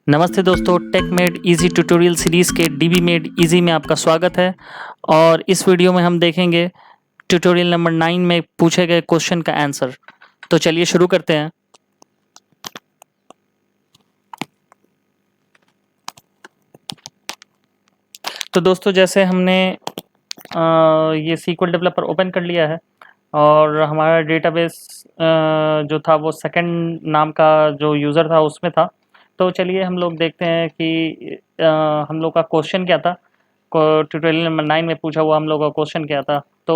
नमस्ते दोस्तों, tech made easy tutorial series के डीबी मेड इजी में आपका स्वागत है। और इस वीडियो में हम देखेंगे ट्यूटोरियल नंबर 9 में पूछे गए क्वेश्चन का आंसर। तो चलिए शुरू करते हैं। तो दोस्तों, जैसे हमने ये SQL डेवलपर ओपन कर लिया है और हमारा डेटाबेस जो था वो सेकंड नाम का जो यूज़र था उसमें था। तो चलिए हम लोग देखते हैं कि हम लोग का क्वेश्चन क्या था। ट्यूटोरियल नंबर 9 में पूछा हुआ हम लोग का क्वेश्चन क्या था। तो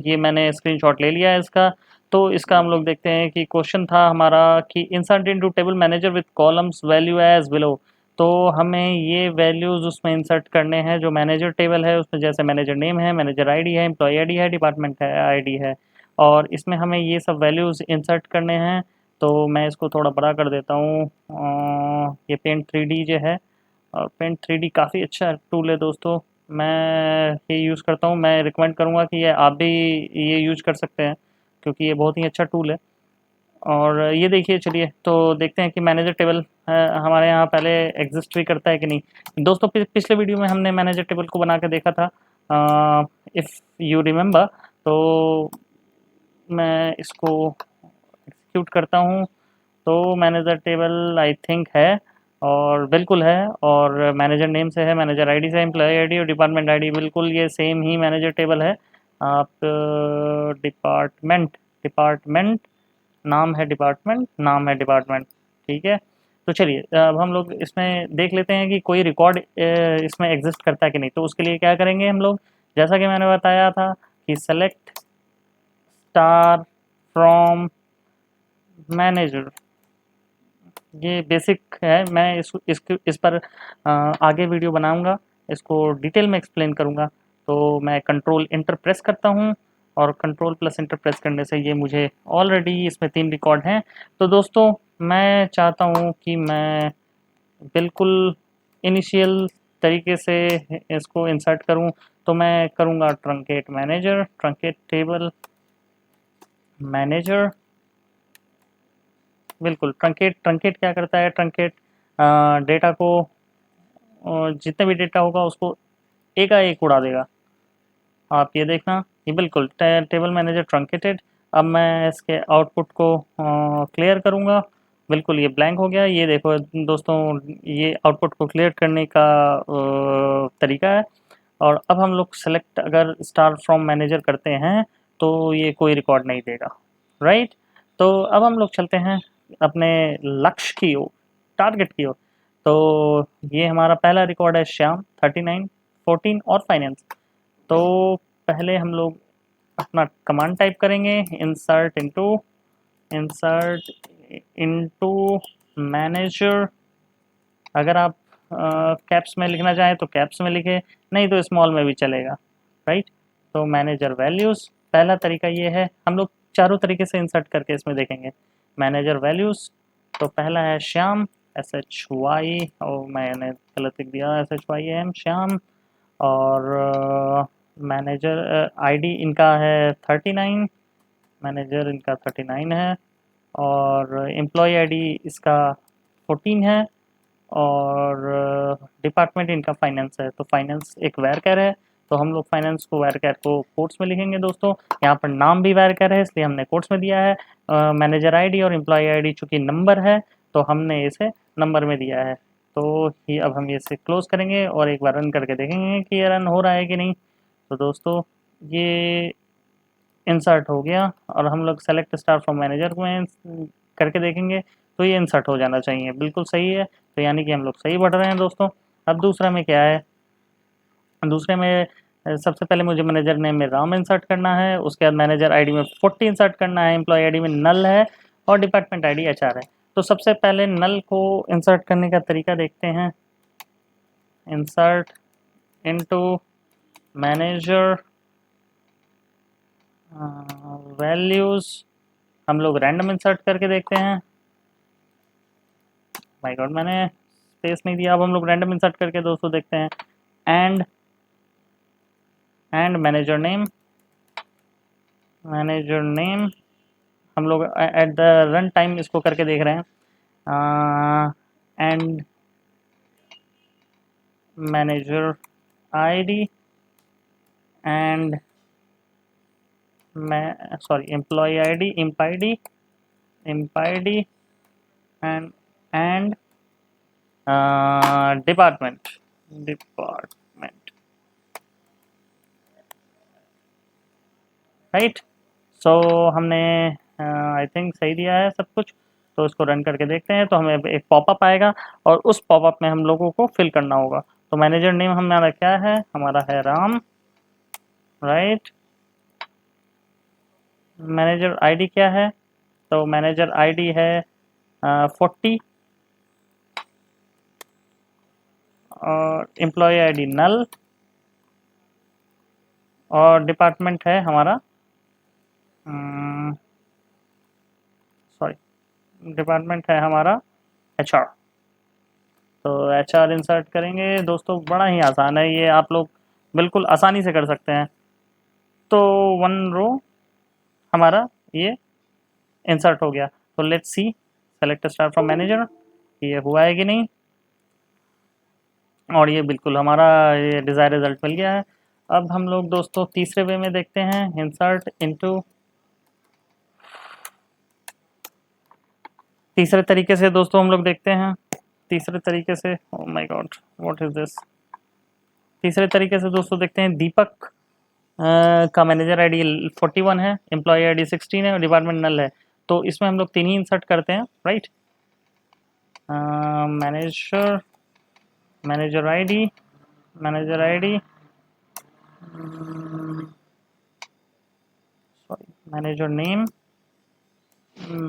ये मैंने स्क्रीनशॉट ले लिया है इसका। तो इसका हम लोग देखते हैं कि क्वेश्चन था हमारा कि insert into table manager with columns value as below. तो हमें ये वैल्यूज़ उसमें इंसर्ट करने हैं जो मैनेजर टेबल है उसमें, जैसे मैनेजर नेम है, मैनेजर आईडी है, एम्प्लॉय आईडी है, डिपार्टमेंट है आईडी है। और इसमें हमें ये सब वैल्यूज़ इंसर्ट करने हैं। तो मैं इसको थोड़ा बड़ा कर देता हूँ। ये पेंट 3D जो है, और पेंट 3D काफ़ी अच्छा टूल है दोस्तों। मैं ये यूज़ करता हूँ। मैं रिकमेंड करूँगा कि ये आप भी ये यूज़ कर सकते हैं क्योंकि ये बहुत ही अच्छा टूल है। और ये देखिए, चलिए तो देखते हैं कि मैनेजर टेबल हमारे यहाँ पहले एग्जिस्ट भी करता है कि नहीं। दोस्तों, पिछले वीडियो में हमने मैनेजर टेबल को बना के देखा था, इफ़ यू रिमेंबर। तो मैं इसको एग्जीक्यूट करता हूँ। तो मैनेजर टेबल आई थिंक है, और बिल्कुल है। और मैनेजर नेम से है, मैनेजर आईडी से, एम्प्लॉय आईडी और डिपार्टमेंट आईडी बिल्कुल ये सेम ही मैनेजर टेबल है। आप डिपार्टमेंट डिपार्टमेंट नाम है, डिपार्टमेंट नाम है, डिपार्टमेंट। ठीक है। तो चलिए अब हम लोग इसमें देख लेते हैं कि कोई रिकॉर्ड इसमें एग्जिस्ट करता है कि नहीं। तो उसके लिए क्या करेंगे हम लोग, जैसा कि मैंने बताया था कि सेलेक्ट स्टार फ्रॉम मैनेजर। ये बेसिक है। मैं इस पर आगे वीडियो बनाऊंगा, इसको डिटेल में एक्सप्लेन करूंगा। तो मैं कंट्रोल इंटर प्रेस करता हूँ, और कंट्रोल प्लस इंटर प्रेस करने से ये मुझे ऑलरेडी इसमें 3 रिकॉर्ड हैं। तो दोस्तों, मैं चाहता हूँ कि मैं बिल्कुल इनिशियल तरीके से इसको इंसर्ट करूँ। तो मैं करूँगा truncate manager, truncate table manager. बिल्कुल, ट्रंकेट ट्रंकेट क्या करता है, ट्रंकेट डेटा को, जितने भी डेटा होगा उसको एकाएक उड़ा देगा। आप ये देखना, ये बिल्कुल टेबल मैनेजर ट्रंकेटेड। अब मैं इसके आउटपुट को क्लियर करूँगा। बिल्कुल ये ब्लैंक हो गया। ये देखो दोस्तों, ये आउटपुट को क्लियर करने का तरीका है। और अब हम लोग सेलेक्ट अगर स्टार फ्रॉम मैनेजर करते हैं तो ये कोई रिकॉर्ड नहीं देगा, राइट। तो अब हम लोग चलते हैं अपने लक्ष्य की ओर, टारगेट की ओर। तो ये हमारा पहला रिकॉर्ड है श्याम 39 14 और फाइनेंस। तो पहले हम लोग अपना कमांड टाइप करेंगे, इंसर्ट इनटू मैनेजर। अगर आप कैप्स में लिखना चाहें तो कैप्स में लिखें, नहीं तो स्मॉल में भी चलेगा, राइट। तो मैनेजर वैल्यूज़, पहला तरीका ये है। हम लोग चारों तरीके से इंसर्ट करके इसमें देखेंगे। मैनेजर वैल्यूज़, तो पहला है श्याम, SHY, और मैंने गलत लिख दिया, SHYAM श्याम। और मैनेजर आईडी इनका है 39, मैनेजर इनका 39 है। और एम्प्लॉय आईडी इसका 14 है। और डिपार्टमेंट इनका फाइनेंस है। तो फाइनेंस एक वैरकर है, तो हम लोग फाइनेंस को, वैरकर को कोट्स में लिखेंगे दोस्तों। यहाँ पर नाम भी वैरकर है इसलिए हमने कोट्स में दिया है। मैनेजर आईडी और एम्प्लॉय आईडी चूंकि नंबर है तो हमने इसे नंबर में दिया है। तो ये अब हम इसे क्लोज करेंगे और एक बार रन करके देखेंगे कि ये रन हो रहा है कि नहीं। तो दोस्तों, ये इंसर्ट हो गया। और हम लोग सेलेक्ट स्टार फ्रॉम मैनेजर में करके देखेंगे तो ये इंसर्ट हो जाना चाहिए, बिल्कुल सही है। तो यानी कि हम लोग सही बढ़ रहे हैं दोस्तों। अब दूसरा में क्या है, दूसरे में सबसे पहले मुझे मैनेजर नेम में राम इंसर्ट करना है, उसके बाद मैनेजर आईडी में 40 इंसर्ट करना है, एम्प्लॉय आईडी में नल है, और डिपार्टमेंट आईडी HR है। तो सबसे पहले नल को इंसर्ट करने का तरीका देखते हैं। इंसर्ट इनटू मैनेजर वैल्यूज़, हम लोग रैंडम इंसर्ट करके देखते हैं। माय गॉड, मैंने स्पेस नहीं दिया। अब हम लोग रैंडम इंसर्ट करके दोस्तों देखते हैं। एंड मैनेजर नेम हम लोग एट द रन टाइम इसको करके देख रहे हैं। And manager ID and employee ID, imp id and department, right. So हमने आई थिंक सही दिया है सब कुछ। तो इसको रन करके देखते हैं, तो हमें एक पॉपअप आएगा और उस पॉपअप में हम लोगों को फिल करना होगा। तो मैनेजर नेम हमारा क्या है, हमारा है राम, राइट। मैनेजर आईडी क्या है, तो मैनेजर आईडी है 40 और एम्प्लॉय आईडी नल और डिपार्टमेंट है हमारा डिपार्टमेंट है हमारा एचआर। तो एचआर इंसर्ट करेंगे दोस्तों, बड़ा ही आसान है ये, आप लोग बिल्कुल आसानी से कर सकते हैं। तो 1 रो हमारा ये इंसर्ट हो गया। तो let's see, select star from manager, ये हुआ है कि नहीं, और ये बिल्कुल हमारा ये डिज़ायर रिजल्ट मिल गया है। अब हम लोग दोस्तों तीसरे वे में देखते हैं, इंसर्ट इनटू, तीसरे तरीके से दोस्तों हम लोग देखते हैं, तीसरे तरीके से, oh my God what is this, तीसरे तरीके से दोस्तों देखते हैं। दीपक का मैनेजर आईडी 41 है, एम्प्लॉय आईडी 16 है और डिपार्टमेंट नल है। तो इसमें हम लोग 3 ही इंसर्ट करते हैं, right. Manager manager ID manager ID sorry manager name,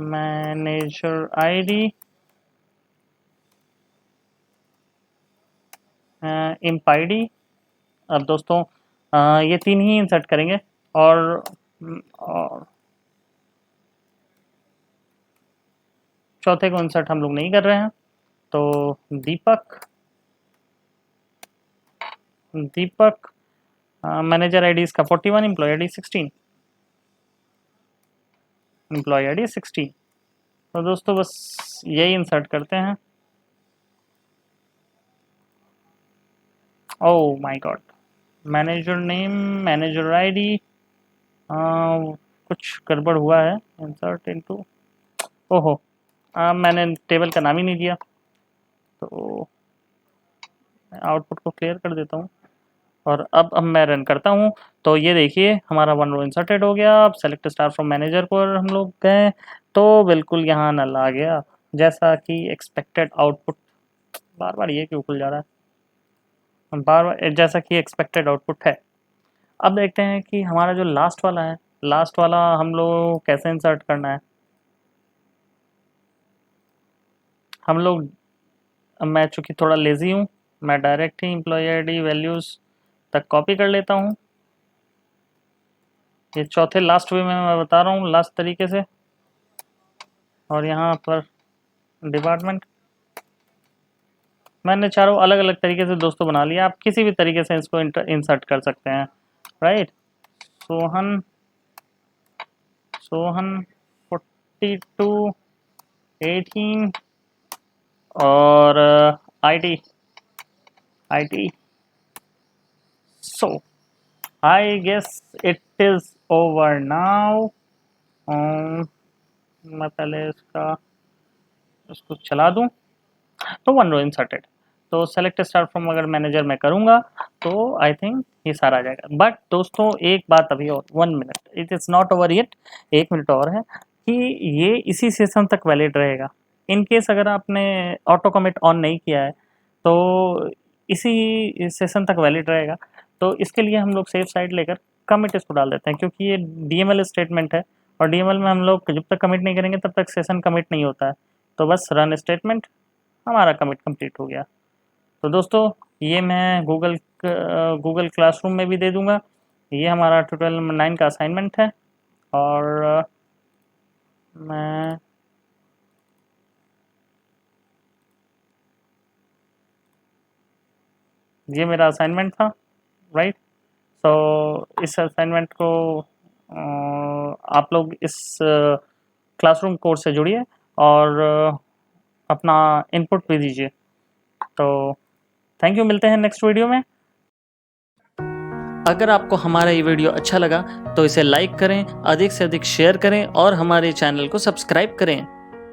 manager ID, imp ID. अब दोस्तों ये 3 ही इंसर्ट करेंगे और चौथे को इंसर्ट हम लोग नहीं कर रहे हैं। तो दीपक मैनेजर आईडी इसका 41, एम्प्लॉय आईडी 16, एम्प्लॉय आईडी 16। तो दोस्तों बस यही इंसर्ट करते हैं। Oh my God, manager name, manager ID, कुछ गड़बड़ हुआ है, इंसर्ट इनटू, ओहो मैंने टेबल का नाम ही नहीं दिया। तो आउटपुट को क्लियर कर देता हूँ और अब मैं रन करता हूँ। तो ये देखिए हमारा 1 रो इंसर्टेड हो गया। अब सेलेक्ट स्टार फ्रॉम मैनेजर पर हम लोग गए तो बिल्कुल यहाँ नल आ गया, जैसा कि एक्सपेक्टेड आउटपुट, बार बार ये क्यों खुल जा रहा है, बार बार जैसा कि एक्सपेक्टेड आउटपुट है। अब देखते हैं कि हमारा जो लास्ट वाला है, लास्ट वाला हम लोग कैसे इंसर्ट करना है। हम लोग, मैं चूँकि थोड़ा लेज़ी हूँ, मैं डायरेक्ट ही एम्प्लॉय आईडी वैल्यूज़ तक कॉपी कर लेता हूँ। ये चौथे लास्ट वे में मैं बता रहा हूँ, लास्ट तरीके से। और यहाँ पर डिपार्टमेंट मैंने चारों अलग अलग तरीके से दोस्तों बना लिया, आप किसी भी तरीके से इसको इंसर्ट कर सकते हैं, राइट। सोहन सोहन 42 18 और IT। So I guess it is over now। मैं पहले इसको चला दूं। तो 1 रो इंसर्टेड। तो सेलेक्ट स्टार फ्रॉम अगर मैनेजर मैं करूंगा तो आई थिंक ये सारा आ जाएगा। बट दोस्तों एक बात अभी और, 1 minute, it is not over yet, 1 minute और है कि ये इसी सेशन तक वैलिड रहेगा। इन केस अगर आपने ऑटो कमिट ऑन नहीं किया है तो इसी सेशन तक वैलिड रहेगा। तो इसके लिए हम लोग सेफ साइड लेकर कमिट इसको डाल देते हैं, क्योंकि ये डीएमएल स्टेटमेंट है और डीएमएल में हम लोग जब तक कमिट नहीं करेंगे तब तक सेशन कमिट नहीं होता है। तो बस रन स्टेटमेंट, हमारा कमिट कंप्लीट हो गया। तो दोस्तों ये मैं गूगल क्लासरूम में भी दे दूंगा। ये हमारा ट्यूटोरियल नंबर 9 का असाइनमेंट है और मैं ये मेरा असाइनमेंट था, राइट। सो इस असाइनमेंट को आप लोग इस क्लासरूम कोर्स से जुड़िए और अपना इनपुट भी दीजिए। तो थैंक यू, मिलते हैं नेक्स्ट वीडियो में। अगर आपको हमारा ये वीडियो अच्छा लगा तो इसे लाइक करें, अधिक से अधिक शेयर करें और हमारे चैनल को सब्सक्राइब करें।